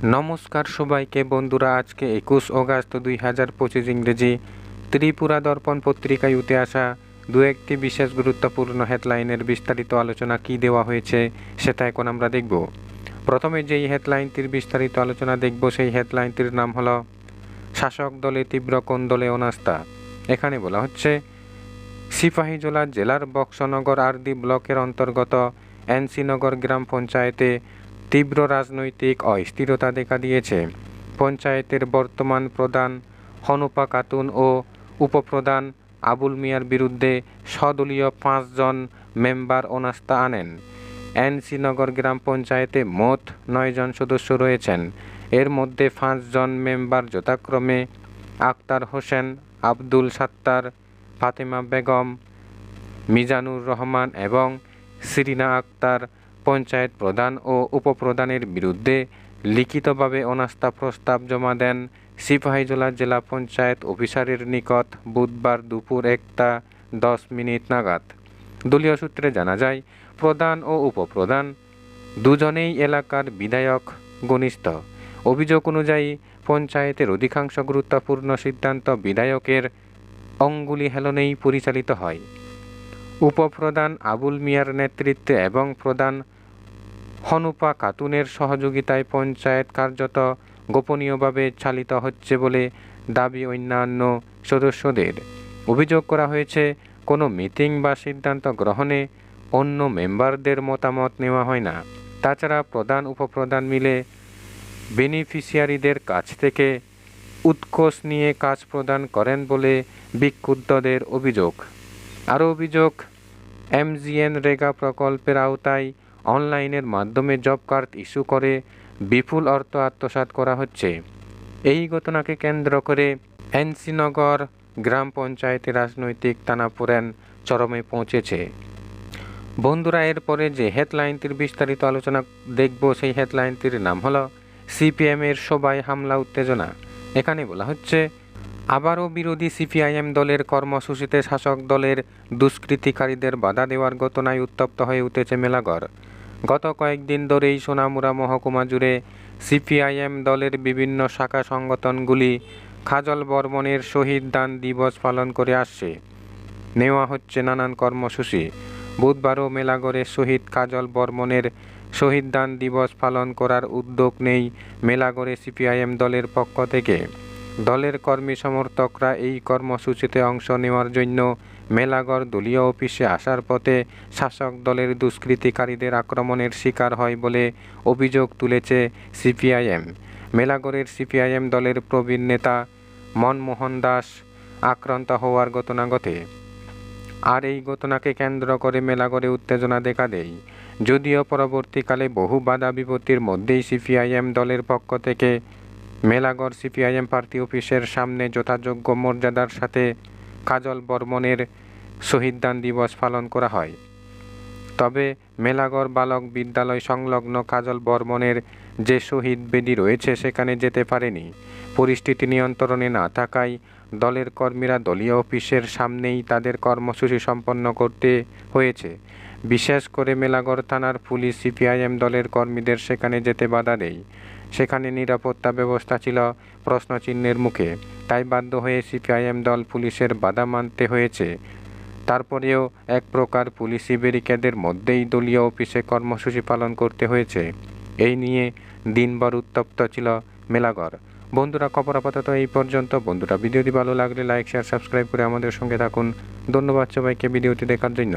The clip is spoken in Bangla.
নমস্কার সবাইকে বন্ধুরা, আজকে 21 অগাস্ট 2025 ইংরেজি ত্রিপুরা দর্পণ পত্রিকায় উঠে আসা দু একটি বিশেষ গুরুত্বপূর্ণ হেডলাইনের বিস্তারিত আলোচনা কি দেওয়া হয়েছে সেটা এখন আমরা দেখব। প্রথমে যেই হেডলাইনটির বিস্তারিত আলোচনা দেখব সেই হেডলাইনটির নাম হলো শাসক দলে তীব্র কোন্দলে অনাস্থা। এখানে বলা হচ্ছে সিপাহীজলা জেলার বক্সনগর আরডি ব্লকের অন্তর্গত এনসিনগর গ্রাম পঞ্চায়েতে তীব্র রাজনৈতিক অস্থিরতা দেখা দিয়েছে। পঞ্চায়েতের বর্তমান প্রধান হনুপা খাতুন ও উপপ্রধান আবুল মিয়ার বিরুদ্ধে সদলীয় 5 জন মেম্বার অনাস্থা আনেন। এনসিনগর গ্রাম পঞ্চায়েতে মোট 9 জন সদস্য রয়েছেন। এর মধ্যে 5 জন মেম্বার যথাক্রমে আক্তার হোসেন, আব্দুল সাত্তার, ফাতেমা বেগম, মিজানুর রহমান এবং সিরিনা আক্তার পঞ্চায়েত প্রধান ও উপপ্রধানের বিরুদ্ধে লিখিতভাবে অনাস্থা প্রস্তাব জমা দেন সিপাহীজলা জেলা পঞ্চায়েত অফিসারের নিকট বুধবার দুপুর 1:10 নাগাদ। দলীয় সূত্রে জানা যায়, প্রধান ও উপপ্রধান দুজনেই এলাকার বিধায়ক ঘনিষ্ঠ। অভিযোগ অনুযায়ী পঞ্চায়েতের অধিকাংশ গুরুত্বপূর্ণ সিদ্ধান্ত বিধায়কের অঙ্গুলি হেলনেই পরিচালিত হয়। উপপ্রধান আবুল মিয়ার নেতৃত্বে এবং প্রধান হনুপা খাতুনের সহযোগিতায় পঞ্চায়েত কার্যত গোপনীয়ভাবে চালিত হচ্ছে বলে দাবি অন্যান্য সদস্যদের। অভিযোগ করা হয়েছে, কোনো মিটিং বা সিদ্ধান্ত গ্রহণে অন্য মেম্বারদের মতামত নেওয়া হয় না। তাছাড়া প্রধান উপপ্রধান মিলে বেনিফিশিয়ারিদের কাছ থেকে উৎকোষ নিয়ে কাজ প্রদান করেন বলে বিক্ষুব্ধদের অভিযোগ। আরও অভিযোগ, MGNরেগা প্রকল্পের আওতায় অনলাইনের মাধ্যমে জব কার্ড ইস্যু করে বিপুল অর্থ আত্মসাৎ করা হচ্ছে। এই ঘটনাকে কেন্দ্র করে এনসিনগর গ্রাম পঞ্চায়েতে রাজনৈতিক টানাপোড়েন চরমে পৌঁছেছে। বন্ধুরা, এরপরে যে হেডলাইনটির বিস্তারিত আলোচনা দেখব সেই হেডলাইনটির নাম হলো সিপিএমের সভায় হামলা উত্তেজনা। এখানে বলা হচ্ছে, আবারও বিরোধী সিপিআইএম দলের কর্মসূচিতে শাসক দলের দুষ্কৃতিকারীদের বাধা দেওয়ার ঘটনায় উত্তপ্ত হয়ে উঠেছে মেলাঘর। গত কয়েকদিন ধরেই সোনামুড়া মহকুমা জুড়ে সিপিআইএম দলের বিভিন্ন শাখা সংগঠনগুলি কাজল বর্মনের শহীদ দান দিবস পালন করে আসছে। নেওয়া হচ্ছে নানান কর্মসূচি। বুধবারও মেলাঘরে শহীদ কাজল বর্মনের শহীদ দান দিবস পালন করার উদ্যোগ নেই মেলাঘরে সিপিআইএম দলের পক্ষ থেকে। দলের কর্মী সমর্থকরা এই কর্মসূচিতে অংশ নেওয়ার জন্য মেলাঘর দলীয় অফিসে আসার পথে শাসক দলের দুষ্কৃতিকারীদের আক্রমণের শিকার হয় বলে অভিযোগ তুলেছে সিপিআইএম। মেলাঘরের সিপিআইএম দলের প্রবীণ নেতা মনমোহন দাস আক্রান্ত হওয়ার ঘটনা ঘটে। আর এই ঘটনাকে কেন্দ্র করে মেলাঘরে উত্তেজনা দেখা দেয়। যদিও পরবর্তীকালে বহু বাধা বিপত্তির মধ্যেই সিপিআইএম দলের পক্ষ থেকে মেলাঘর সিপিআইএম পার্টি অফিসের সামনে যথাযোগ্য মর্যাদার সাথে কাজল বর্মনের শহীদ দান দিবস পালন করা হয়। তবে মেলাঘর বালক বিদ্যালয় সংলগ্ন কাজল বর্মনের যে শহীদ বেদি রয়েছে সেখানে যেতে পারেনি। পরিস্থিতি নিয়ন্ত্রণে না থাকায় দলের কর্মীরা দলীয় অফিসের সামনেই তাদের কর্মসূচি সম্পন্ন করতে হয়েছে। বিশেষ করে মেলাঘর থানার পুলিশ সিপিআইএম দলের কর্মীদের সেখানে যেতে বাধা দেয়। সেখানে নিরাপত্তা ব্যবস্থা ছিল প্রশ্নচিহ্নের মুখে, তাই বাধ্য হয়ে সিপিআইএম দল পুলিশের বাধা মানতে হয়েছে। তারপরেও এক প্রকার পুলিশি ব্যারিকেডের মধ্যেই দলীয় অফিসে কর্মসূচি পালন করতে হয়েছে। এই নিয়ে দিনভর উত্তপ্ত ছিল মেলাঘর। বন্ধুরা, খবর আপাতত এই পর্যন্ত। বন্ধুরা, ভিডিওটি ভালো লাগলে লাইক, শেয়ার, সাবস্ক্রাইব করে আমাদের সঙ্গে থাকুন। ধন্যবাদ সবাইকে ভিডিওটি দেখার জন্য।